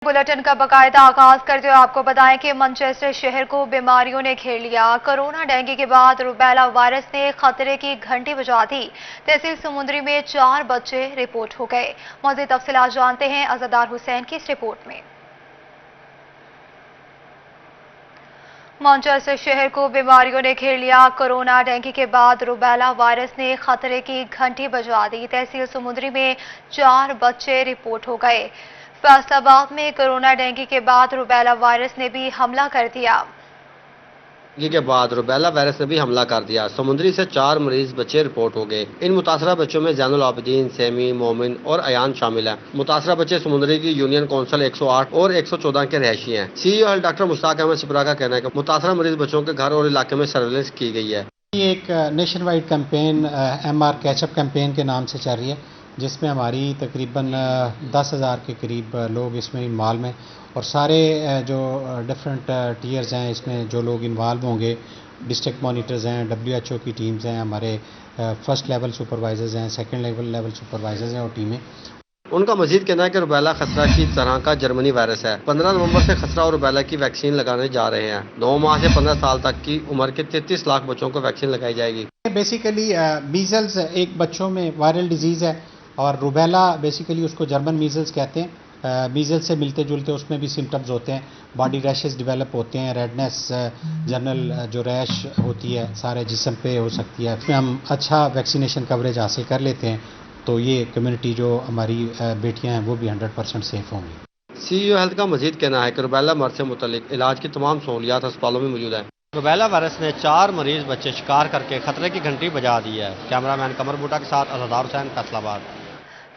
Bulletin का बाकायदा आगाज करते हुए आपको बताएं कि मैनचेस्टर शहर को बीमारियों ने घेर लिया। कोरोना डेंगू के बाद रूबेला वायरस ने खतरे की घंटी बजा दी। तहसील समुद्री में 4 बच्चे रिपोर्ट हो गए। मजीद तफसीलात जानते हैं अज़ादार हुसैन की इस रिपोर्ट में। मैनचेस्टर शहर को बीमारियों ने घेर लिया। कोरोना डेंगू के बाद रूबेला वायरस ने खतरे की घंटी बजा दी। तहसील समुद्री में 4 बच्चे रिपोर्ट हो गए। फैसलाबाद में कोरोना डेंगू के बाद रूबेला वायरस ने भी हमला कर दिया। के बाद रूबेला वायरस ने भी हमला कर दिया। समुद्री से 4 मरीज बच्चे रिपोर्ट हो गए। इन मुतासरा बच्चों में जैनुल आबिदीन, सेमी, मोमिन और अयान शामिल हैं। मुतासरा बच्चे समुद्री की यूनियन काउंसिल 108 और 114 के रहशी हैं। CEO डॉक्टर मुश्ताक अहमद शिप्रा का कहना है कि मुतासरा मरीज बच्चों के घर और इलाके में सर्वेलेंस की गई है। ये एक nationwide campaign MR catch up campaign के नाम से चल रही है, जिसमें हमारी तकरीबन 10,000 के करीब लोग इसमें इन्वॉल्व हैं और सारे जो डिफरेंट टीयर्स हैं इसमें जो लोग इन्वॉल्व होंगे, डिस्ट्रिक्ट मॉनिटर्स हैं, WHO की टीम्स हैं, हमारे फर्स्ट लेवल सुपरवाइजर्स हैं, सेकंड लेवल सुपरवाइजर्स हैं और टीमें। उनका मजीद कहना है कि रूबेला खसरा की तरह का जर्मनी वायरस है। 15 नवंबर से खसरा और रूबेला की वैक्सीन लगाने जा रहे हैं। 9 माह से 15 साल तक की उम्र के 33 लाख बच्चों को वैक्सीन लगाई जाएगी। बेसिकली मीजल्स एक बच्चों में वायरल डिजीज़ है और रूबेला बेसिकली उसको जर्मन मीजल्स कहते हैं। मीजल्स से मिलते जुलते उसमें भी सिम्टम्स होते हैं, बॉडी रैशेस डेवलप होते हैं, रेडनेस, जनरल जो रैश होती है सारे जिस्म पे हो सकती है। इसमें हम अच्छा वैक्सीनेशन कवरेज हासिल कर लेते हैं तो ये कम्युनिटी जो हमारी बेटियां हैं वो भी 100% सेफ होंगी। CEO हेल्थ का मजीद कहना है कि रूबेला मर्ज से मुतल्लिक इलाज की तमाम सहूलियात अस्पतालों में मौजूद है। रूबेला वायरस ने 4 मरीज बच्चे शिकार करके खतरे की घंटी बजा दी है। कैमरामैन कमर बूटा के साथ अज़ादार हुसैन, फैसलाबाद।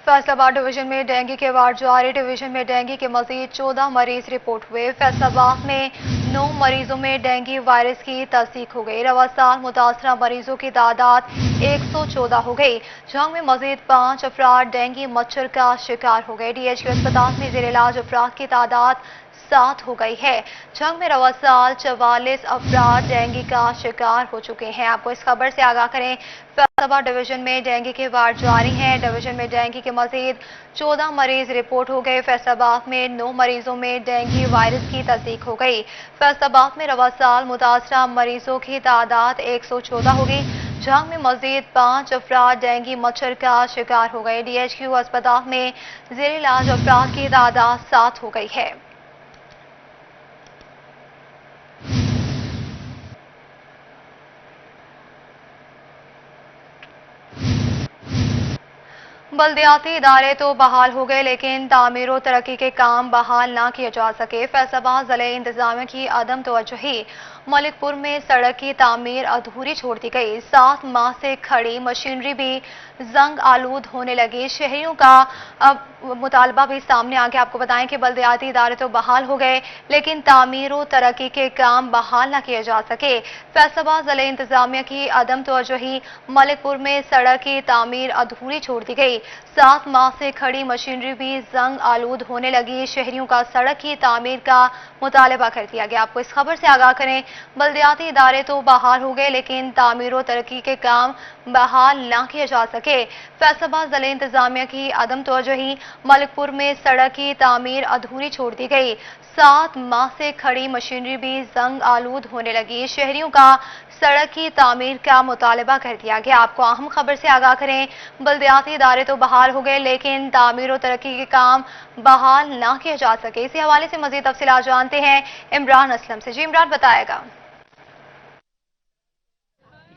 फैसलाबाद डिवीजन में डेंगू के वार्ड जारी। डिवीजन में डेंगू के मजीद 14 मरीज रिपोर्ट हुए। फैसलाबाद में 9 मरीजों में डेंगू वायरस की तस्दीक हो गई। रवासाल मुतासरा मरीजों की तादाद 114 हो गई। झंग में मजीद 5 अफराद डेंगू मच्छर का शिकार हो गए। DHQ अस्पताल में जेर इलाज अफराद की तादाद 7 हो गई है। झंग में रवासाल 44 अफराद डेंगू का शिकार हो चुके हैं। आपको इस खबर से आगाह करें, फैसलाबाद डिवीजन में डेंगू के वार्ड जारी हैं। डिवीजन में डेंगू के मजीद 14 मरीज रिपोर्ट हो गए। फैसलाबाद में 9 मरीजों में डेंगू वायरस की तस्दीक हो गई। फैसलाबाद में रवासाल मुतासरा मरीजों की तादाद 114 होगी। झंग में मजीद 5 अफराद डेंगू मच्छर का शिकार हो गए। DHQ अस्पताल में जेर इलाज अफराद की तादाद 7 हो गई है। बल्दियाती इदारे तो बहाल हो गए लेकिन तामीर और तरक्की के काम बहाल ना किए जा सके। फैसलाबाद जिले इंतजामिया की अदम तवज्जुही। मलिकपुर में सड़क की तामीर अधूरी छोड़ दी गई। 7 माह से खड़ी मशीनरी भी जंग आलूद होने लगी। शहरियों का अब मुतालबा भी सामने आ गया। आपको बताएं कि बल्दियाती इदारे तो बहाल हो गए लेकिन तामीर और तरक्की के काम बहाल ना किए जा सके। फैसलाबाद जिले इंतजामिया की अदम तवज्जुही। मलिकपुर में सड़क की तामीर अधूरी छोड़ दी गई। 7 माह से खड़ी मशीनरी भी जंग आलूद होने लगी। शहरियों का सड़क की तामीर का मुतालबा कर दिया गया। आपको इस खबर से आगाह करें, बल्दियाती इदारे तो बहाल हो गए लेकिन तामीर और तरक्की के काम बहाल ना किए जा सके। फैसलाबाद जिले इंतजामिया की अदम तवज्जुही। मलिकपुर में सड़क की तामीर अधूरी छोड़ दी गई। 7 माह से खड़ी मशीनरी भी जंग आलूद होने लगी। शहरियों का सड़क की तामीर का मुतालबा कर दिया गया। आपको अहम खबर से आगाह करें, बल्दियाती इदारे तो बहाल हो गए लेकिन तामीर और तरक्की के काम बहाल ना किए जा सके। इसी हवाले से मजीद तफसीलात जानते हैं इमरान असलम से। जी इमरान, बताएगा।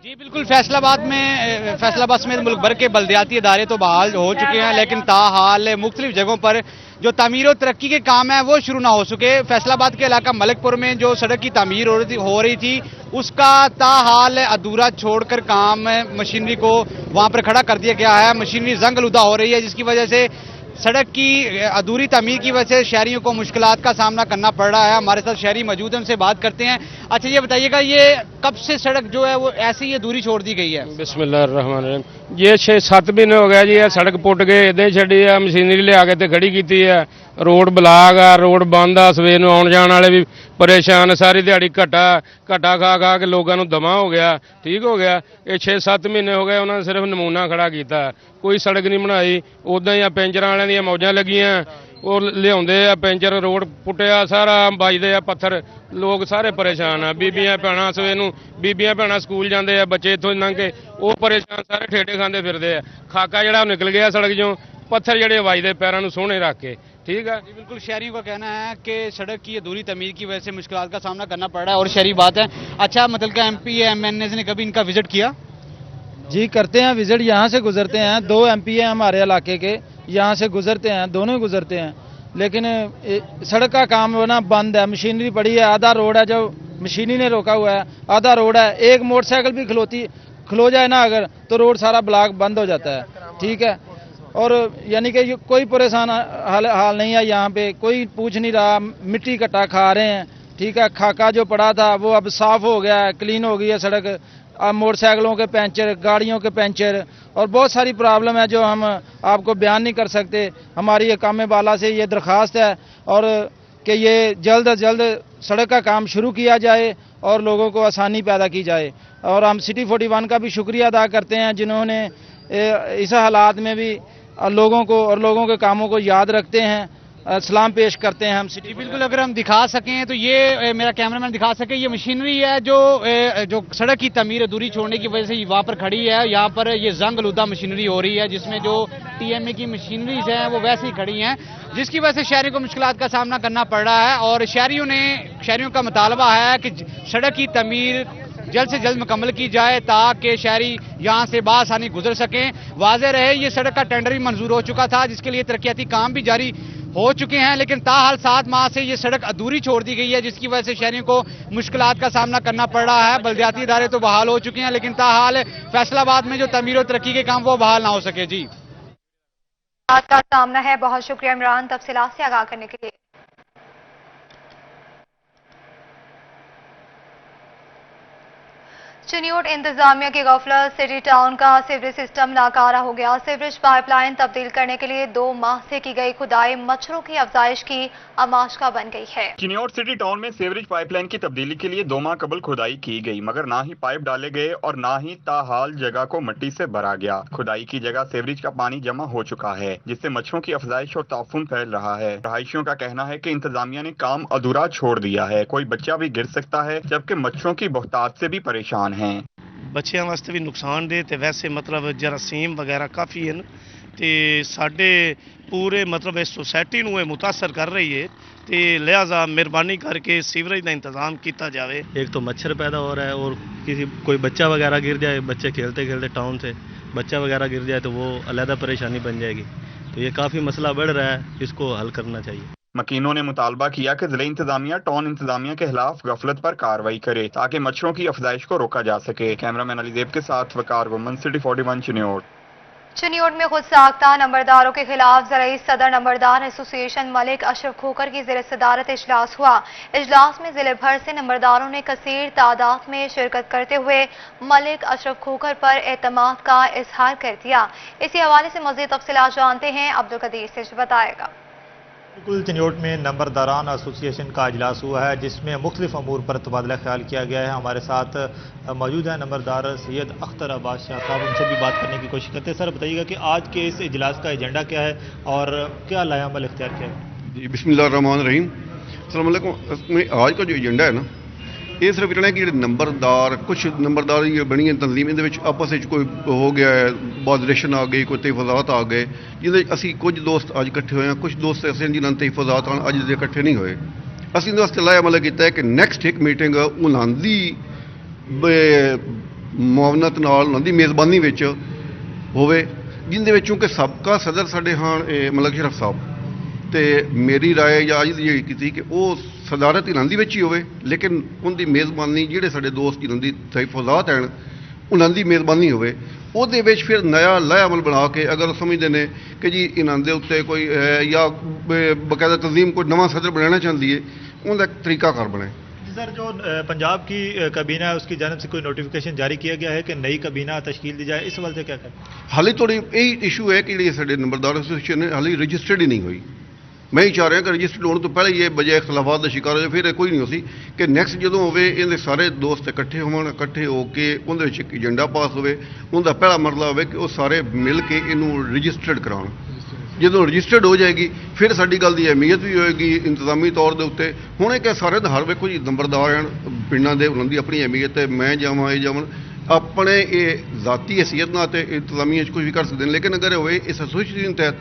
जी बिल्कुल, फैसलाबाद समेत मुल्क भर के बल्दियाती इदारे तो बहाल हो चुके हैं लेकिन ताहाल मुख्तलिफ जगहों पर जो तामीर और तरक्की के काम है वो शुरू ना हो सके। फैसलाबाद के इलाका मलिकपुर में जो सड़क की तामीर हो रही थी उसका ताहाल अधूरा छोड़कर काम मशीनरी को वहां पर खड़ा कर दिया गया है। मशीनरी जंग आलूदा हो रही है जिसकी वजह से सड़क की अधूरी तामीर की वजह से शहरियों को मुश्किलात का सामना करना पड़ रहा है। हमारे साथ शहरी मौजूद हैं, उनसे बात करते हैं। अच्छा ये बताइएगा, ये कब से सड़क जो है वो ऐसे ही अधूरी छोड़ दी गई है? बिस्मिल्लाहिर्रहमानिर्रहीम। ये 6-7 महीने हो गया जी, सड़क पुट के इदा छी है, मशीनरी लिया के खड़ी की है। रोड ब्लाक आ, रोड बंद आ, सवेर को आने जाने वाले भी परेशान। सारी दिहाड़ी घटा खा के लोगों को दमा हो गया, ठीक हो गया। ये 6-7 महीने हो गए उन्होंने सिर्फ नमूना खड़ा किया, कोई सड़क नहीं बनाई। उदा ही पेंचर वाले दी मौजा लगियां। ਉਹ ਲਿਆਉਂਦੇ ਆ ਪੈਂਚਰ ਰੋਡ ਪੁੱਟਿਆ ਸਾਰਾ ਵੱਜਦੇ ਆ ਪੱਥਰ ਲੋਕ ਸਾਰੇ ਪਰੇਸ਼ਾਨ ਆ ਬੀਬੀਆਂ ਭੈਣਾਂ ਸਵੇਰ ਨੂੰ ਬੀਬੀਆਂ ਭੈਣਾਂ ਸਕੂਲ ਜਾਂਦੇ ਆ ਬੱਚੇ ਇੱਥੋਂ ਲੰਘ ਕੇ ਉਹ ਪਰੇਸ਼ਾਨ ਸਾਰੇ ਠੇਡੇ ਖਾਂਦੇ ਫਿਰਦੇ ਆ ਖਾਕਾ ਜਿਹੜਾ ਉਹ ਨਿਕਲ ਗਿਆ सड़क चों पत्थर ਜਿਹੜੇ ਵੱਜਦੇ ਪੈਰਾਂ ਨੂੰ ਸੋਹਣੇ ਰੱਖ ਕੇ ठीक है जी बिल्कुल शहरियों का कहना है कि सड़क की अधूरी तमीर की वजह से मुश्किलात का सामना करना पड़ रहा है और शहरी बात है। अच्छा मतलब कि MP या MNA ने कभी इनका विजिट किया? जी करते हैं विजिट, यहाँ से गुजरते हैं, 2 MP हैं हमारे इलाके के, यहाँ से गुजरते हैं, दोनों गुजरते हैं, लेकिन सड़क का काम ना बंद है, मशीनरी पड़ी है, आधा रोड है जो मशीनरी ने रोका हुआ है, आधा रोड है, एक मोटरसाइकिल भी खलो जाए ना अगर तो रोड सारा ब्लॉक बंद हो जाता है। ठीक है, और यानी कि कोई परेशान हाल नहीं है, यहाँ पे कोई पूछ नहीं रहा, मिट्टी कट्टा खा रहे हैं। ठीक है, खाका जो पड़ा था वो अब साफ हो गया है, क्लीन हो गई है सड़क, अब मोटरसाइकिलों के पंचर, गाड़ियों के पंचर और बहुत सारी प्रॉब्लम है जो हम आपको बयान नहीं कर सकते। हमारी काम बाला से ये दरख्वास्त है और कि ये जल्द अज जल्द सड़क का काम शुरू किया जाए और लोगों को आसानी पैदा की जाए। और हम सिटी 41 का भी शुक्रिया अदा करते हैं जिन्होंने इस हालात में भी लोगों को और लोगों के कामों को याद रखते हैं, सलाम पेश करते हैं हम सिटी। बिल्कुल अगर हम दिखा सकें तो ये मेरा कैमरामैन दिखा सके, ये मशीनरी है जो सड़क की तमीर अधूरी छोड़ने की वजह से वहाँ पर खड़ी है। यहाँ पर ये जंग आलूदा मशीनरी हो रही है जिसमें जो TMA की मशीनरीज हैं वो वैसे ही खड़ी हैं, जिसकी वजह से शहरियों को मुश्किलात का सामना करना पड़ रहा है। और शहरियों का मुतालबा है कि सड़क की तमीर जल्द से जल्द मुकम्मल की जाए ताकि शहरी यहाँ से बासानी गुजर सकें। वाज़ेह रहे ये सड़क का टेंडर भी मंजूर हो चुका था जिसके लिए तरक्याती काम भी जारी हो चुके हैं, लेकिन ताहाल 7 माह से ये सड़क अधूरी छोड़ दी गई है जिसकी वजह से शहरियों को मुश्किलात का सामना करना पड़ रहा है। बल्दियाती इदारे तो बहाल हो चुके हैं लेकिन ताहाल फैसलाबाद में जो तमीर और तरक्की के काम वो बहाल ना हो सके। जी का सामना है। बहुत शुक्रिया इमरान तफसीलात से आगाह करने के लिए। चिन्योट इंतजामिया की गफलत, सिटी टाउन का सीवरेज सिस्टम नाकारा हो गया। सीवरेज पाइपलाइन तब्दील करने के लिए 2 माह से की गई खुदाई मच्छरों की अफजाइश की आमाशका बन गई है। चिन्योट सिटी टाउन में सीवरेज पाइपलाइन की तब्दीली के लिए 2 माह कबल खुदाई की गई मगर ना ही पाइप डाले गए और ना ही ताहाल जगह को मिट्टी से भरा गया। खुदाई की जगह सीवरेज का पानी जमा हो चुका है जिससे मच्छरों की अफजाइश और ताफुन फैल रहा है। रहायशियों का कहना है कि इंतजामिया ने काम अधूरा छोड़ दिया है, कोई बच्चा भी गिर सकता है जबकि मच्छरों की बहुतात से भी परेशान हैं। बच्चों वास्ते भी नुकसानदेह ते वैसे मतलब जरासीम वगैरह काफ़ी हैं ते साडे पूरे मतलब इस सोसाइटी नूं मुतासर कर रही है ते लिहाजा मेहरबानी करके सीवरेज का इंतजाम किया जाए। एक तो मच्छर पैदा हो रहा है और कोई बच्चा वगैरह गिर जाए, बच्चे खेलते खेलते टाउन से बच्चा वगैरह गिर जाए तो वो अलहदा परेशानी बन जाएगी। तो ये काफ़ी मसला बढ़ रहा है, इसको हल करना चाहिए। मकीनों ने मुतालबा किया कि जिले इंतजामिया टाउन इंतजामिया के खिलाफ गफलत पर कार्रवाई करे ताकि मच्छरों की अफजाइश को रोका जा सके। कैमरामैन अलीदेब के साथ वकार वुमन, सिटी 41 चिन्योट। चिन्योट में खुद साख्ता नंबरदारों के खिलाफ ज़राई सदर नंबरदार एसोसिएशन मलिक अशरफ खोकर की ज़ेर सदारत इजलास हुआ। इजलास में जिले भर से नंबरदारों ने कसीर तादाद में शिरकत करते हुए मलिक अशरफ खोकर पर एतमाद का इजहार कर दिया। इसी हवाले से मज़ीद तफसीलात जानते हैं अब्दुल कदीर से बताएगा। बिल्कुल, चिन्योट में नंबरदारान एसोसिएशन का इजलास हुआ है जिसमें मुख्तलिफ अमूर पर तबादला ख्याल किया गया है। हमारे साथ मौजूद है नंबरदार सैयद अख्तर अब्बास शाह साहब, उनसे भी बात करने की कोशिश करते हैं। सर बताइएगा कि आज के इस इजलास का एजेंडा क्या है और क्या लायामल इख्तियार किया है? जी बिस्मिल्लाहिर्रहमानिर्रहीम। अस्सलाम वालेकुम। आज का जो एजेंडा है ना ये सिर्फ इतना कि नंबरदार कुछ नंबरदार ये बनी है तंजीम इहदे आपस में कोई हो गया है, बादरेशन आ गई, कोई तहफाजात आ गए जिहदे असी कुछ दोस्त अज इकट्ठे होए हैं, कुछ दोस्त ऐसे जिन्होंने तहफाजात आन अज इकट्ठे नहीं होए। असी इहदे वास्ते लायामल किया है कि नैक्सट एक मीटिंग उन्हां दी मुआवनत नाल उन्हां दी मेज़बानी विच होवे जिंदे विचों कि सबका सदर साडे हान मलिक अशरफ साहब ते मेरी राय या अज दी की कि वह सदारत इन्हां दी विच ही होवे लेकिन उनकी मेज़बानी जिहड़े साडे दोस्त जिन्हां दी तहफाजात हैं उन्हां दी मेज़बानी होवे। ਉਹਦੇ ਵਿੱਚ ਫਿਰ नया लायामल बना के अगर समझते हैं कि जी इन्हां दे उत्ते कोई या बकायदा तंजीम कोई नवा सदर बनाना चाहती है उनका एक तरीकाकार बने। सर जो पंजाब की कबीना है उसकी जानब से कोई नोटिफिकेशन जारी किया गया है कि नई कबीना तश्कील दी जाए, इस हवाले से क्या करें? हाली थोड़ी यही इशू है कि साडे नंबरदार एसोसिएशन है हाली रजिस्टर्ड ही नहीं हुई। मैं ही चाह रहा कि रजिस्टर्ड होने तो पहले ये बजाय इख्तलाफात का शिकार हो फिर कोई नहीं हो सी कि नैक्सट जो हो सारे दोस्त इकट्ठे होवन, इकट्ठे होकर उनके एक एजेंडा पास हो, उनका पहला मरला हो कि वो सारे मिल के इनू रजिस्टर्ड कराउण। ਜਦੋਂ ਰਜਿਸਟਰਡ ਹੋ ਜਾਏਗੀ ਫਿਰ ਸਾਡੀ ਗੱਲ ਦੀ ਅਹਿਮੀਅਤ ਵੀ ਹੋਏਗੀ ਇੰਤਜ਼ਾਮੀ ਤੌਰ ਦੇ ਉੱਤੇ। ਹੁਣ ਇਹ ਕਿ ਸਾਰੇ ਦਾ ਹਰ ਵੇਖੋ ਜੀ ਨੰਬਰਦਾਰ ਹਨ ਪਿੰਡਾਂ ਦੇ, ਉਹਨਾਂ ਦੀ ਆਪਣੀ ਅਹਿਮੀਅਤ ਹੈ, ਮੈਂ ਜਾਵਾਂ ਇਹ ਜਾਵਣ ਆਪਣੇ ਇਹ ਜ਼ਾਤੀ ਹੈਸੀਅਤ ਨਾਲ ਤੇ ਇੰਤਜ਼ਾਮੀਆਂ 'ਚ ਕੁਝ ਵੀ ਕਰ ਸਕਦੇ ਨੇ, ਲੇਕਿਨ ਅਗਰ ਹੋਵੇ ਇਸ ਐਸੋਸੀਏਸ਼ਨ ਤਹਿਤ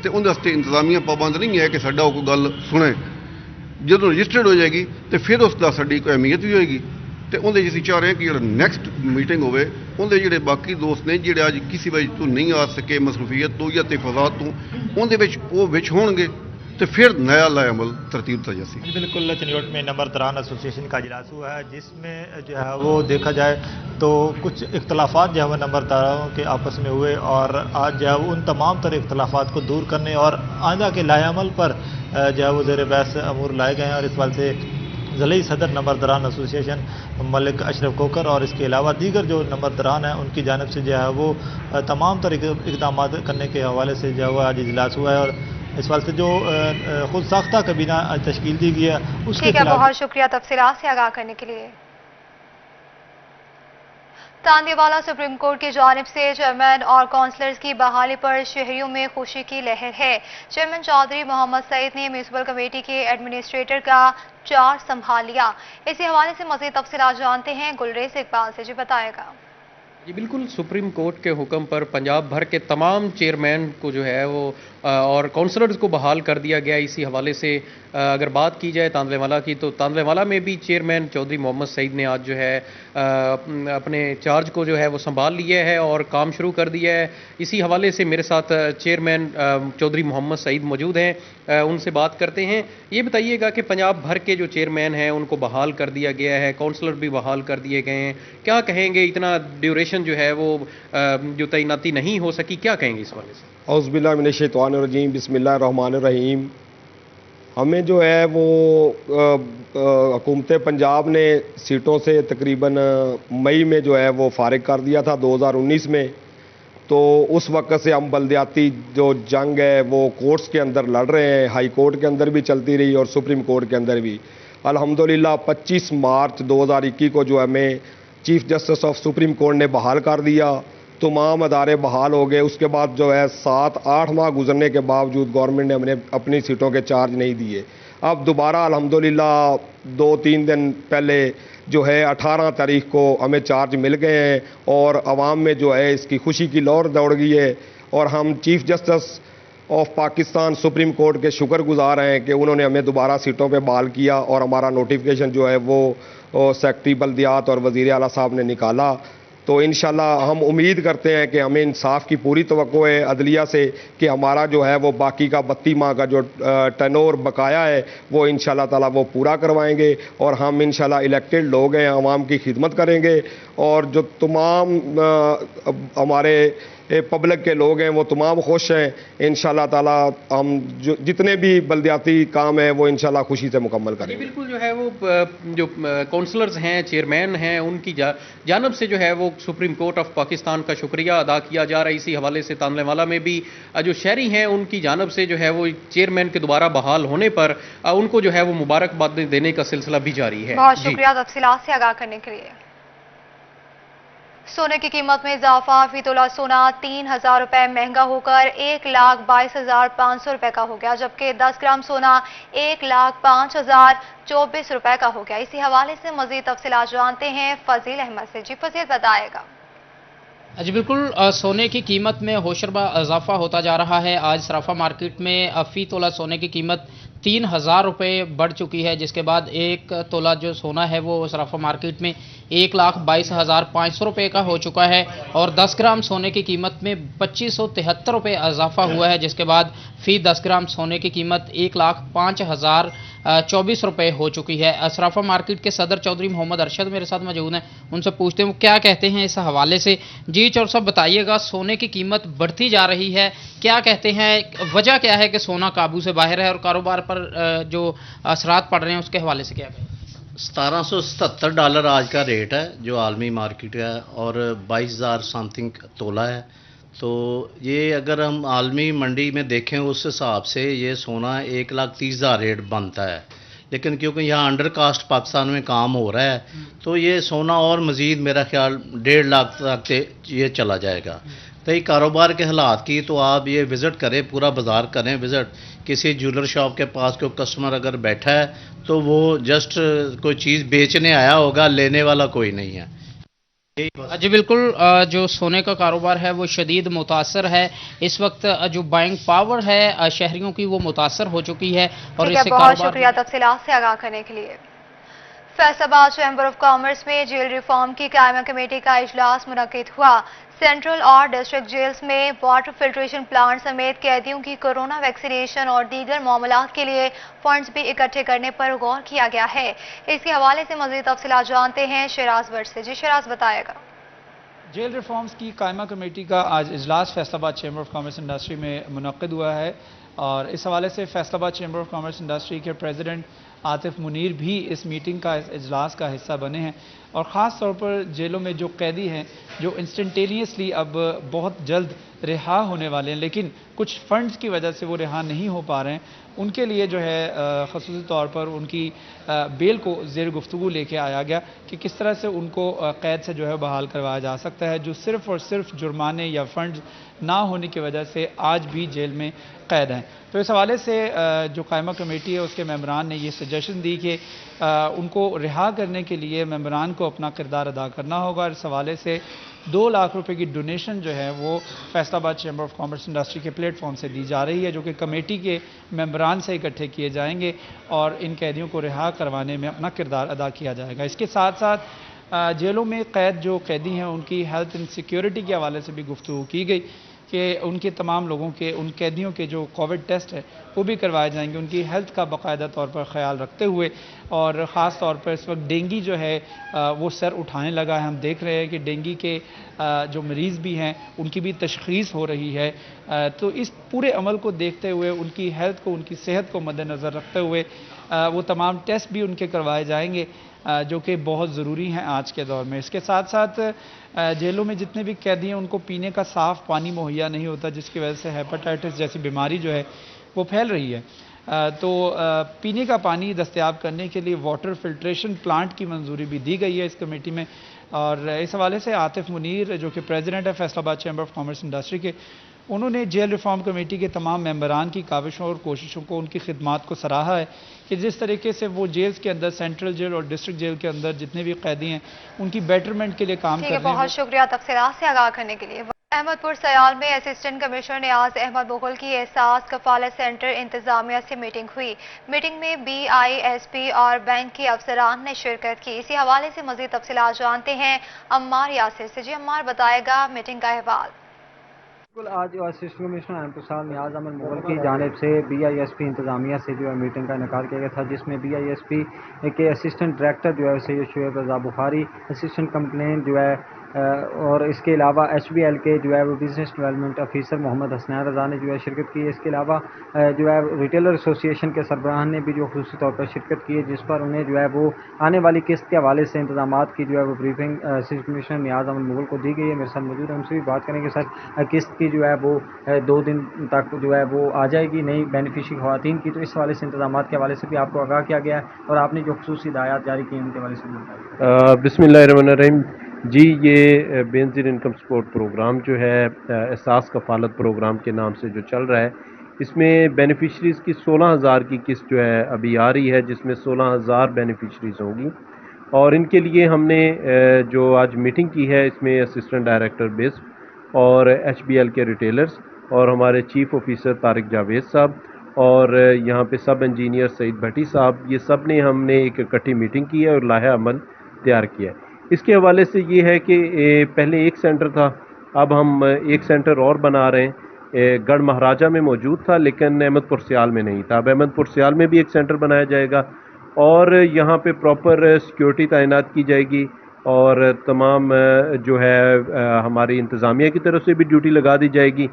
ਤੇ ਉਹਦੇ ਵਾਸਤੇ ਇੰਤਜ਼ਾਮੀਆਂ ਪਾਬੰਦ ਨਹੀਂ ਹੈ ਕਿ ਸਾਡਾ ਉਹ ਕੋਈ ਗੱਲ ਸੁਣੇ। ਜਦੋਂ ਰਜਿਸਟਰਡ ਹੋ ਜਾਏਗੀ ਤੇ ਫਿਰ ਉਸ ਦਾ ਸਾਡੀ ਕੋਈ ਅਹਿਮੀਅਤ ਵੀ ਹੋਏਗੀ ਤੇ ਉਹਦੇ 'ਚ ਅਸੀਂ ਚਾਹ ਰਹੇ ਹਾਂ ਕਿ ਜਿਹੜਾ ਨੈਕਸਟ ਮੀਟਿੰਗ ਹੋਵੇ ਉਹਦੇ ਜਿਹੜੇ ਬਾਕੀ ਦੋਸਤ ਨੇ ਜਿਹੜੇ ਅੱਜ ਕਿਸੇ ਵਜ੍ਹਾ ਤੋਂ ਨਹੀਂ ਆ ਸਕੇ ਮਸਰੂਫੀਅਤ ਤੋਂ ਜਾਂ ਤਫਾਜ਼ਾਤ ਤੋਂ, ਉਹਦੇ ਵਿੱਚ ਉਹ ਵਿੱਚ होंगे तो फिर नया लाएमल तरतीब था जैसी। बिल्कुल चिन्योट में नंबरदारान एसोसिएशन का इजलास हुआ है जिसमें जो है वो देखा जाए तो कुछ इख्तलाफात जो है वो नंबरदारों के आपस में हुए और आज जो है उन तमाम तरह इख्तलाफात को दूर करने और आइंदा के लाएमल पर जो है वो ज़ेर बहस अमूर लाए गए हैं। और इस बात से ज़िले सदर नंबरदारान एसोसिएशन मलिक अशरफ कोकर और इसके अलावा दीगर जो नंबरदारान हैं उनकी जानब से जो है वो तमाम तरह के इक़दाम करने के हवाले से जो है वो आज इजलास हुआ है। और इस वास्ते जो खुद साख्ता कबीना तश्कील दी गई है उसके ठीक है, बहुत शुक्रिया तफसीलात से आगाह करने के लिए। तांदीवाला सुप्रीम कोर्ट की जानिब से चेयरमैन और काउंसलर्स की बहाली पर शहरियों में खुशी की लहर है। चेयरमैन चौधरी मोहम्मद सईद ने म्यूनसिपल कमेटी के एडमिनिस्ट्रेटर का चार्ज संभाल लिया। इसी हवाले से मज़ीद तफसीलात जानते हैं गुलरेज इकबाल से, जी बताएगा। जी बिल्कुल, सुप्रीम कोर्ट के हुक्म पर पंजाब भर के तमाम चेयरमैन को जो है वो और काउंसलर्स को बहाल कर दिया गया। इसी हवाले से अगर बात की जाए तांदलेवाला की, तो तांदलेवाला में भी चेयरमैन चौधरी मोहम्मद सईद ने आज जो है अपने चार्ज को जो है वो संभाल लिया है और काम शुरू कर दिया है। इसी हवाले से मेरे साथ चेयरमैन चौधरी मोहम्मद सईद मौजूद हैं, उनसे बात करते हैं। ये बताइएगा कि पंजाब भर के जो चेयरमैन हैं उनको बहाल कर दिया गया है, काउंसलर भी बहाल कर दिए गए हैं, क्या कहेंगे? इतना ड्यूरेशन जो है वो जो तैनाती नहीं हो सकी, क्या कहेंगे इस हवाले से? औज़ुबिल्लाहि मिनश्शैतानिर्रजीम, बिस्मिल्लाहिर्रहमानिर्रहीम। हमें जो है वो हुकूमत पंजाब ने सीटों से तकरीबन मई में जो है वो फारिग कर दिया था 2019 में। तो उस वक्त से हम बल्दियाती जो जंग है वो कोर्ट्स के अंदर लड़ रहे हैं, हाई कोर्ट के अंदर भी चलती रही और सुप्रीम कोर्ट के अंदर भी। अल्हम्दुलिल्लाह 25 मार्च 2021 को जो हमें chief justice of supreme court ने बहाल कर दिया, तमाम अदारे बहाल हो गए। उसके बाद जो है 7-8 माह गुजरने के बावजूद गवर्नमेंट ने हमने अपनी सीटों के चार्ज नहीं दिए। अब दोबारा अल्हम्दुलिल्लाह 2-3 दिन पहले जो है 18 तारीख को हमें चार्ज मिल गए हैं और आवाम में जो है इसकी खुशी की लहर दौड़ गई है। और हम chief justice of Pakistan supreme court के शुक्रगुजार हैं कि उन्होंने हमें दोबारा सीटों पे बहाल किया और हमारा नोटिफिकेशन जो है वो सेक्रेटरी बल्दियात और वज़ीर आला साहब ने निकाला। तो इंशाल्लाह हम उम्मीद करते हैं कि हमें इंसाफ की पूरी तवक्को है अदलिया से कि हमारा जो है वो बाकी का 32 माह का जो टर्नओवर बकाया है वो इंशाल्लाह ताला वो पूरा करवाएंगे और हम इंशाल्लाह इलेक्टेड लोग हैं, आवाम की खिदमत करेंगे और जो तमाम हमारे पब्लिक के लोग हैं वो तमाम खुश हैं। इंशाल्लाह ताला हम जो जितने भी बल्दियाती काम है वो इंशाल्लाह खुशी से मुकम्मल करेंगे। बिल्कुल, जो है वो जो काउंसलर्स हैं, चेयरमैन हैं, उनकी जानब से जो है वो सुप्रीम कोर्ट ऑफ पाकिस्तान का शुक्रिया अदा किया जा रहा है। इसी हवाले से तांदलेवाला में भी जो शहरी हैं उनकी जानब से जो है वो चेयरमैन के दोबारा बहाल होने पर उनको जो है वो मुबारकबाद देने का सिलसिला भी जारी है। बहुत शुक्रिया तफसीलात से आगाह करने के लिए। सोने की कीमत में इजाफा, फी तोला सोना 3000 रुपए महंगा होकर 1,22,500 रुपए का हो गया, जबकि 10 ग्राम सोना 1,05,024 रुपए का हो गया। इसी हवाले से मजीद तफसीलात जानते हैं फजील अहमद से, जी फजील बताएगा। जी बिल्कुल, सोने की कीमत में होशरबा इजाफा होता जा रहा है। आज सराफा मार्केट में फी तोला सोने की कीमत 3000 रुपये बढ़ चुकी है, जिसके बाद एक तोला जो सोना है वो सराफा मार्केट में 1,22,500 रुपये का हो चुका है और 10 ग्राम सोने की कीमत में 2573 रुपये इजाफा हुआ है, जिसके बाद फी 10 ग्राम सोने की कीमत 1,05,024 रुपये हो चुकी है। सराफा मार्केट के सदर चौधरी मोहम्मद अरशद मेरे साथ मौजूद हैं, उनसे पूछते हैं वो क्या कहते हैं इस हवाले से। जी चौधरी साहब बताइएगा, सोने की कीमत बढ़ती जा रही है, क्या कहते हैं, वजह क्या है कि सोना काबू से बाहर है और कारोबार पर जो असरात पड़ रहे हैं उसके हवाले से क्या कहें? $1777 आज का रेट है जो आलमी मार्केट है और 22,000 समथिंग तोला है। तो ये अगर हम आलमी मंडी में देखें उस हिसाब से ये सोना 1,30,000 रेट बनता है, लेकिन क्योंकि यहाँ अंडर कास्ट पाकिस्तान में काम हो रहा है तो ये सोना और मज़ीद मेरा ख्याल 1.5 लाख तक ये चला जाएगा। तो कारोबार के हालात की तो आप ये विज़िट करें, पूरा बाज़ार करें विज़िट। किसी ज्वेलर शॉप के पास कोई कस्टमर अगर बैठा है तो वो जस्ट कोई चीज़ बेचने आया होगा, लेने वाला कोई नहीं है। जी बिल्कुल, जो सोने का कारोबार है वो शदीद मुतासर है। इस वक्त जो बाइंग पावर है शहरियों की वो मुतासर हो चुकी है और इससे बहुत शुक्रिया तफसीलात से आगाह करने के लिए। फैसलाबाद चैम्बर ऑफ कॉमर्स में जेल रिफॉर्म की कायमा कमेटी का इजलास मुनक्किद हुआ। सेंट्रल और डिस्ट्रिक्ट जेल्स में वाटर फिल्ट्रेशन प्लांट समेत कैदियों की कोरोना वैक्सीनेशन और दीगर मामलात के लिए फंड्स भी इकट्ठे करने पर गौर किया गया है। इसके हवाले से मज़ीद तफसीलात जानते हैं शराज भट्ट से। जी शराज, बताएगा। जेल रिफॉर्म्स की कायमा कमेटी का आज इजलास Faisalabad chamber of commerce industry में मुनक्किद हुआ है और इस हवाले से Faisalabad chamber of commerce industry के प्रेसिडेंट आतिफ मुनीर भी इस मीटिंग का, इस इजलास का हिस्सा बने हैं और ख़ास तौर पर जेलों में जो कैदी हैं जो इंस्टेंटेनियसली अब बहुत जल्द रिहा होने वाले हैं लेकिन कुछ फंड्स की वजह से वो रिहा नहीं हो पा रहे हैं, उनके लिए जो है ख़ुसूसी तौर पर उनकी बेल को ज़ेर गुफ्तगू लेके आया गया कि किस तरह से उनको कैद से जो है बहाल करवाया जा सकता है जो सिर्फ़ और सिर्फ जुर्माने या फंड्स ना होने की वजह से आज भी जेल में कैद हैं। तो इस हवाले से जो कायमा कमेटी है उसके मेंबरान ने ये सजेशन दी कि उनको रिहा करने के लिए मेंबरान को अपना किरदार अदा करना होगा। इस हवाले से 2 लाख रुपए की डोनेशन जो है वो Faisalabad chamber of commerce industry के प्लेटफॉर्म से दी जा रही है जो कि कमेटी के मेंबरान से इकट्ठे किए जाएंगे और इन कैदियों को रिहा करवाने में अपना किरदार अदा किया जाएगा। इसके साथ साथ जेलों में कैद जो कैदी हैं उनकी हेल्थ एंड सिक्योरिटी के हवाले से भी गुफ्तगू की गई कि उनके तमाम लोगों के, उन कैदियों के जो कोविड टेस्ट है वो भी करवाए जाएंगे, उनकी हेल्थ का बाकायदा तौर पर ख्याल रखते हुए। और ख़ास तौर पर इस वक्त डेंगू जो है वो सर उठाने लगा है। हम देख रहे हैं कि डेंगू के जो मरीज़ भी हैं उनकी भी तशख़ीस हो रही है। तो इस पूरे अमल को देखते हुए, उनकी हेल्थ को, उनकी सेहत को मद्देनज़र रखते हुए वो तमाम टेस्ट भी उनके करवाए जाएंगे जो कि बहुत ज़रूरी हैं आज के दौर में। इसके साथ साथ जेलों में जितने भी कैदी हैं उनको पीने का साफ़ पानी मुहैया नहीं होता जिसकी वजह से हेपेटाइटिस जैसी बीमारी जो है वो फैल रही है। तो पीने का पानी दस्तयाब करने के लिए वाटर फिल्ट्रेशन प्लांट की मंजूरी भी दी गई है इस कमेटी में। और इस हवाले से आतिफ मुनीर जो कि प्रेसिडेंट है Faisalabad chamber of commerce industry के, उन्होंने जेल रिफॉर्म कमेटी के तमाम मेंबरान की काविशों और कोशिशों को, उनकी खिदमात को सराहा है कि जिस तरीके से वो जेल्स के अंदर, सेंट्रल जेल और डिस्ट्रिक्ट जेल के अंदर जितने भी कैदी हैं उनकी बेटरमेंट के लिए काम कर रहे हैं। बहुत शुक्रिया तफसीलात से आगाह करने के लिए। अहमदपुर सयाल में असिस्टेंट कमिश्नर नियाज अहमद मुगल की एहसास कफालत सेंटर इंतजामिया से मीटिंग हुई। मीटिंग में BISP और बैंक के अफसरान ने शिरकत की। इसी हवाले से मजीद तफसीलात जानते हैं अम्मार यासिर से। जी अम्मार, बताएगा मीटिंग का अहवाल। बिल्कुल, आज असिस्टेंट कमिश्नर अहमद नियाज अहमद मुगल की जानिब से BISP इंतजामिया से जो है मीटिंग का इनेकाल किया गया था जिसमें BISP के असिस्टेंट डायरेक्टर जो है सैयद शुएब रज़ा बुखारी, असिस्टेंट कंप्लेन जो है और इसके अलावा HBL के जो है वो business development officer Mohammad Hasnain Raza ने जो है शिरकत की। इसके अलावा जो है रिटेलर एसोसिएशन के सरबराह ने भी जो खुसूसी तौर पर शिरकत की है जिस पर उन्हें जो है वो आने वाली किस्त के हवाले से इंतजामात की जो है वो ब्रीफिंग असिस्टेंट कमिश्नर नियाज अहमद मुगल को दी गई है। मेरे साथ मौजूद है, उनसे भी बात करेंगे। सर, किस्त की जो है वो 2 दिन तक जो है वो आ जाएगी नई बेनिफिशरी ख़वातीन की, तो इस हवाले से इंतजामात के हवाले से भी आपको आगाह किया गया है और आपने जो खुसूसी हिदायत जारी की उनके हवाले से भी बताया। बिस्मिल्लाहिर्रहमानिर्रहीम जी, ये बेनज़ीर इनकम सपोर्ट प्रोग्राम जो है एहसास कफ़ालत प्रोग्राम के नाम से जो चल रहा है, इसमें बेनिफिशरीज़ की 16,000 की किस्त जो है अभी आ रही है जिसमें 16,000 बेनिफिशरीज़ होंगी। और इनके लिए हमने जो आज मीटिंग की है इसमें असिस्टेंट डायरेक्टर बिस्प और HBL के रिटेलर्स और हमारे चीफ ऑफिसर तारिक जावेद साहब और यहाँ पे सब इंजीनियर सईद भट्टी साहब, ये सब ने हमने एक इकट्ठी मीटिंग की है और लाहे अमल तैयार किया है। इसके हवाले से ये है कि पहले एक सेंटर था, अब हम एक सेंटर और बना रहे हैं। गढ़ महाराजा में मौजूद था लेकिन अहमदपुर सियाल में नहीं था। अब अहमदपुर सियाल में भी एक सेंटर बनाया जाएगा और यहाँ पे प्रॉपर सिक्योरिटी तैनात की जाएगी और तमाम जो है हमारी इंतज़ामिया की तरफ से भी ड्यूटी लगा दी जाएगी।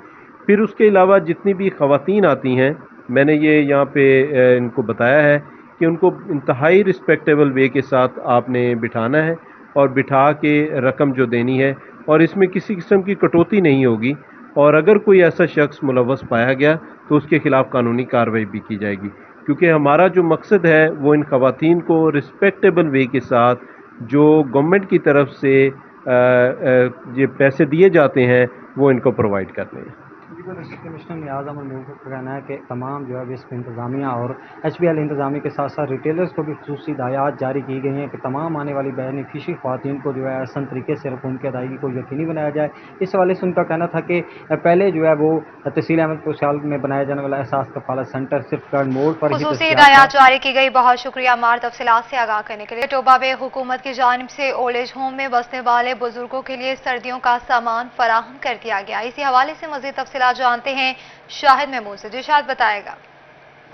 फिर उसके अलावा जितनी भी ख़वातीन आती हैं, मैंने ये यहाँ पे इनको बताया है कि उनको इंतहाई रिस्पेक्टेबल वे के साथ आपने बिठाना है और बिठा के रकम जो देनी है और इसमें किसी किस्म की कटौती नहीं होगी और अगर कोई ऐसा शख्स मुलव्वस पाया गया तो उसके ख़िलाफ़ कानूनी कार्रवाई भी की जाएगी, क्योंकि हमारा जो मकसद है वो इन ख़वातीन को रिस्पेक्टेबल वे के साथ जो गवर्नमेंट की तरफ से ये पैसे दिए जाते हैं वो इनको प्रोवाइड करने हैं। डिप्टी कमिश्नर नियाज़ अहमद मुगल का कहना है कि तमाम जो है विस्प इंतजामिया और HBL इंतजामी के साथ साथ रिटेलर्स को भी खुसूसी हिदायत जारी की गई हैं कि तमाम आने वाली बेनिफिशरी ख्वातीन को जो है आसान तरीके से रकूम की अदायगी को यकीनी बनाया जाए। इस हवाले से उनका कहना था कि पहले जो है वो तहसील अहमदपुर में बनाया जाने वाला एहसास कफालत सेंटर सिर्फ कर्ड मोड पर ही खुसूसी हिदायत जारी की गई। बहुत शुक्रिया मार तफसीलात से आगाह करने के लिए। टोबा में हुकूमत की जानिब से ओल्ड एज होम में बसने वाले बुजुर्गों के लिए सर्दियों का सामान फराहम कर दिया गया। इसी हवाले से मजीद तफसीलात जानते हैं शाहिद महमूद से। जिशाद बताएगा।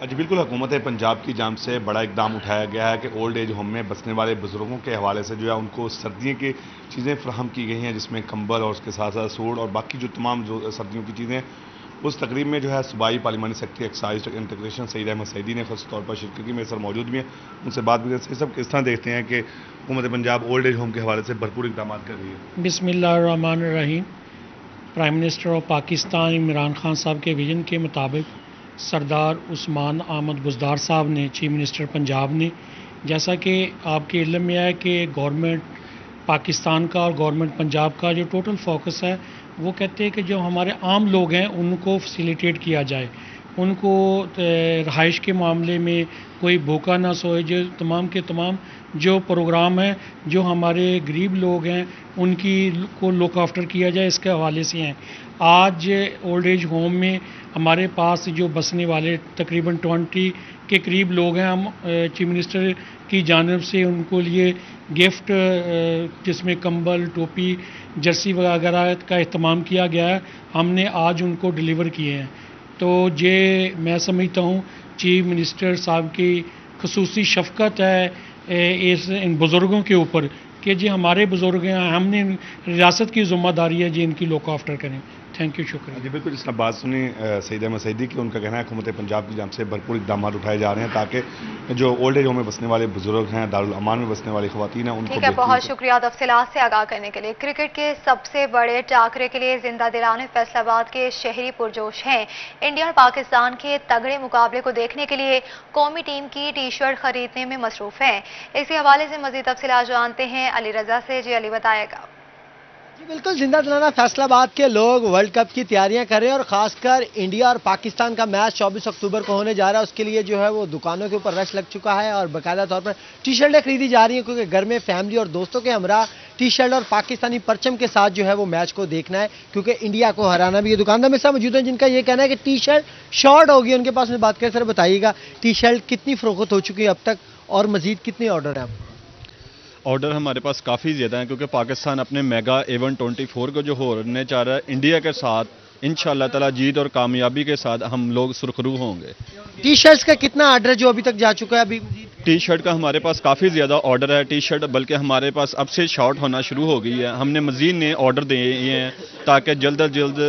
जी बिल्कुल, हुकूमत पंजाब की जानिब से बड़ा इकदाम उठाया गया है कि ओल्ड एज होम में बसने वाले बुजुर्गों के हवाले से जो है उनको सर्दियों की चीज़ें फराहम की गई हैं, जिसमें कंबल और उसके साथ साथ सूट और बाकी जो तमाम जो सर्दियों की चीज़ें। उस तकरीब में जो है सूबाई पार्लिमानी secretary excise integration Saeed Ahmed Saeedi ने खास तौर पर शिरकत की। मेरे सर मौजूद भी हैं, उनसे बात भी करें। सब किस तरह देखते हैं कि हुकूमत पंजाब ओल्ड एज होम के हवाले से भरपूर इकदाम कर रही है। बिस्मिल्लाहिर्रहमानिर्रहीम। Prime minister of Pakistan Imran Khan साहब के विजन के मुताबिक सरदार उस्मान अहमद बुज़दार साहब ने, चीफ मिनिस्टर पंजाब ने, जैसा कि आपके इल्म में है कि गवर्नमेंट पाकिस्तान का और गवर्नमेंट पंजाब का जो टोटल फोकस है वो कहते हैं कि जो हमारे आम लोग हैं उनको फैसिलिटेट किया जाए, उनको रहाइश के मामले में कोई भूखा ना सोए। जो तमाम के तमाम जो प्रोग्राम हैं जो हमारे गरीब लोग हैं उनकी को लुक आफ्टर किया जाए, इसके हवाले से हैं। आज ओल्ड एज होम में हमारे पास जो बसने वाले तकरीबन 20 के करीब लोग हैं। हम चीफ मिनिस्टर की जानिब से उनको लिए गिफ्ट जिसमें कंबल, टोपी, जर्सी वगैरह का इस्तेमाम किया गया है, हमने आज उनको डिलीवर किए हैं। तो ये मैं समझता हूँ चीफ मिनिस्टर साहब की खुसूसी शफ़क़त है इन बुज़ुर्गों के ऊपर कि जी हमारे बुज़ुर्ग हैं, हमने रियासत की ज़िम्मेदारी है जी इनकी लुक आफ्टर करें। थैंक यू, शुक्रिया। जी बिल्कुल, जिस बात सुनी सईद अहमद सईदी की, उनका कहना है हुकूमत पंजाब की जानिब से भरपूर इकदाम उठाए जा रहे हैं ताकि जो ओल्ड एज होम में बसने वाले बुजुर्ग हैं, दारुल अमान में बसने वाली ख़वातीन हैं, उनको। ठीक है, बहुत शुक्रिया तफसीलात से आगाह करने के लिए। क्रिकेट के सबसे बड़े टाकरे के लिए जिंदा दिलाने फैसलाबाद के शहरी पुरजोश हैं। इंडिया और पाकिस्तान के तगड़े मुकाबले को देखने के लिए कौमी टीम की टी शर्ट खरीदने में मसरूफ हैं। इसी हवाले से मजीद तफसीलात जानते हैं अली रजा से। जी अली बताएगा। जी बिल्कुल, जिंदा दिलाना फैसलाबाद के लोग वर्ल्ड कप की तैयारियां कर रहे हैं और खासकर इंडिया और पाकिस्तान का मैच 24 अक्टूबर को होने जा रहा है। उसके लिए जो है वो दुकानों के ऊपर रश लग चुका है और बाकायदा तौर पर टी शर्टें खरीदी जा रही हैं क्योंकि घर में फैमिली और दोस्तों के हमरा टी शर्ट और पाकिस्तानी परचम के साथ जो है वो मैच को देखना है क्योंकि इंडिया को हराना भी। ये दुकानदार में सब मौजूद हैं जिनका ये कहना है कि टी शर्ट शॉर्ट होगी, उनके पास में बात करें। सर बताइएगा, टी शर्ट कितनी फरोख्त हो चुकी है अब तक और मजीद कितने ऑर्डर हैं? ऑर्डर हमारे पास काफ़ी ज़्यादा हैं क्योंकि पाकिस्तान अपने मेगा इवेंट 24 को जो होने चाह रहा है इंडिया के साथ इंशाअल्लाह ताला जीत और कामयाबी के साथ हम लोग सुरखरू होंगे। टी शर्ट्स का कितना ऑर्डर जो अभी तक जा चुका है? अभी टी शर्ट का हमारे पास काफ़ी ज़्यादा ऑर्डर है। टी शर्ट बल्कि हमारे पास अब से शॉर्ट होना शुरू हो गई है। हमने मज़ीद नए ऑर्डर दिए हैं ताकि जल्द अज जल्द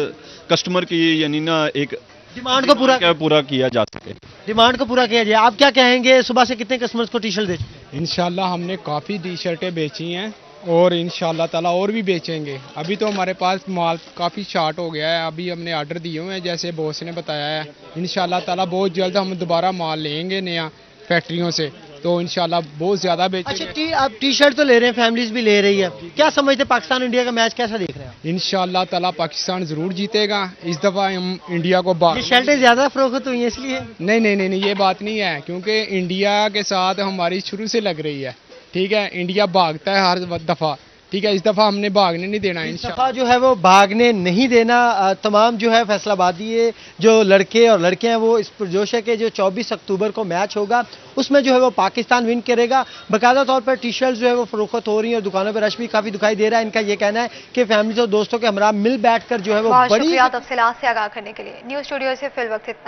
कस्टमर की यानी ना एक डिमांड को पूरा किया जा सके। डिमांड को पूरा किया जाए। आप क्या कहेंगे, सुबह से कितने कस्टमर्स को टी शर्ट दे चुके हैं? इंशाल्लाह हमने काफ़ी टी शर्टें बेची हैं और इंशाल्लाह ताला और भी बेचेंगे। अभी तो हमारे पास माल काफ़ी शॉर्ट हो गया है, अभी हमने ऑर्डर दिए हुए हैं जैसे बॉस ने बताया है। इंशाल्लाह ताला बहुत जल्द हम दोबारा माल लेंगे नया फैक्ट्रियों से, तो इंशाल्लाह बहुत ज़्यादा बेचेंगे। अच्छा, आप टी शर्ट तो ले रहे हैं, फैमिलीज भी ले रही है, क्या समझते हैं पाकिस्तान इंडिया का मैच कैसा देख रहे हैं? इंशाल्लाह ताला पाकिस्तान ज़रूर जीतेगा। इस दफ़ा हम इंडिया को शर्टें ज़्यादा फरोख्त हुई हैं इसलिए? नहीं, ये बात नहीं है क्योंकि इंडिया के साथ हमारी शुरू से लग रही है। ठीक है, इंडिया भागता है हर दफ़ा। ठीक है, इस दफ़ा हमने भागने नहीं देना। इस दफ़ा जो है वो भागने नहीं देना। तमाम जो है फैसलाबादी जो लड़के और लड़कियां हैं वो इस पुरजोश है कि जो 24 अक्टूबर को मैच होगा उसमें जो है वो पाकिस्तान विन करेगा। बाकायदा तौर पर टी शर्ट जो है वो फरोख्त हो रही है और दुकानों पर रश भी काफ़ी दिखाई दे रहा है। इनका ये कहना है कि फैमिली और दोस्तों के हमरा मिल बैठ कर जो है वो बड़ी तफसीलात से आगाह करने के लिए न्यूज़ स्टूडियो से फिल वक्त इतना।